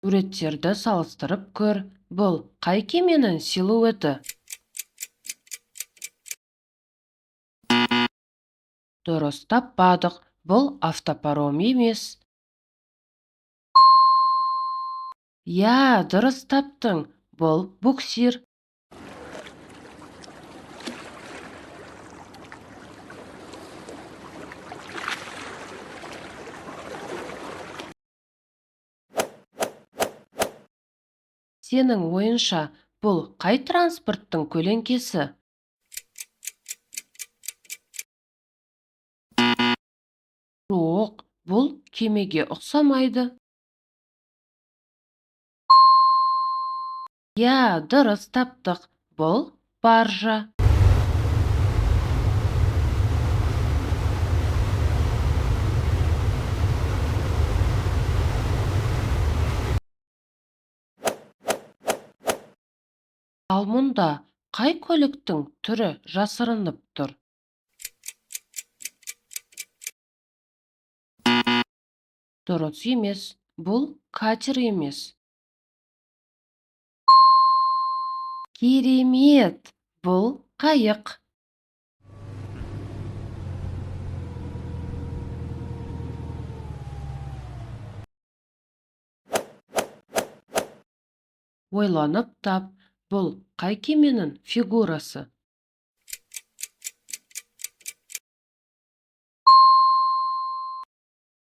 Суреттерді салыстырып көр. Бұл қай кеменің силуэті? Дұрыс таппадық. Бұл автопаром емес. Дұрыс таптың. Бұл буксир. Сенің ойынша, бұл қай транспорттың көлеңкесі? Жоқ, бұл кемеге ұқсамайды. Дұрыс таптық. Бұл баржа. Ал мұнда қай көліктің түрі жасырынып тұр? Дұрыс емес. Бұл катер емес. Керемет! Бұл қайық. Ойланып тап. Бұл қай кеменің фигурасы?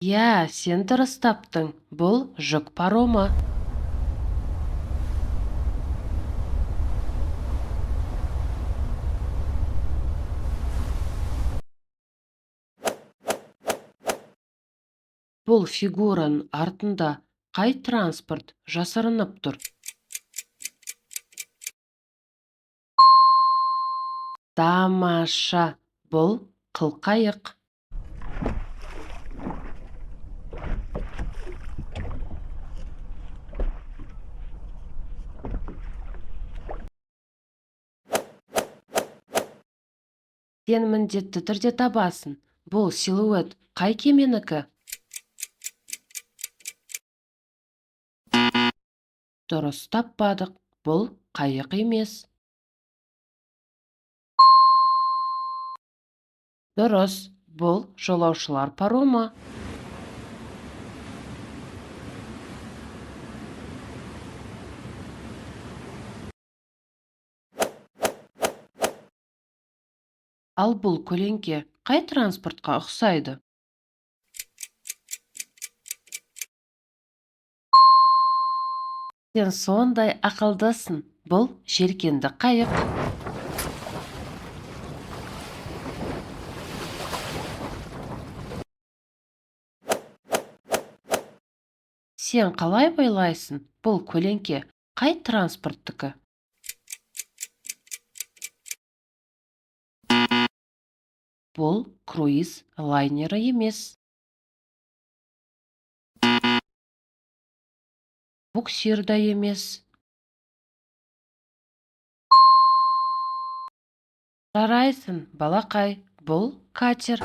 Сен дұрыс таптың. Бұл жүк паромы. Бұл фигураның артында қай транспорт жасырынып тұр? Тамаша! Бұл қылқайық. Сен міндетті түрде табасын. Бұл силуэт қай кеменікі? Дұрыс таппадық. Бұл қайық емес. Дұрыс. Бұл жолаушылар паромы. Ал бұл көлеңке қай транспортқа ұқсайды? Сен сондай ақылдысың. Бұл желкенді қайық. Сен қалай ойлайсың? Бұл көлеңке қай транспорттікі? Бұл круиз лайнері емес. Буксир да емес. Жарайсың, балақай. Бұл катер.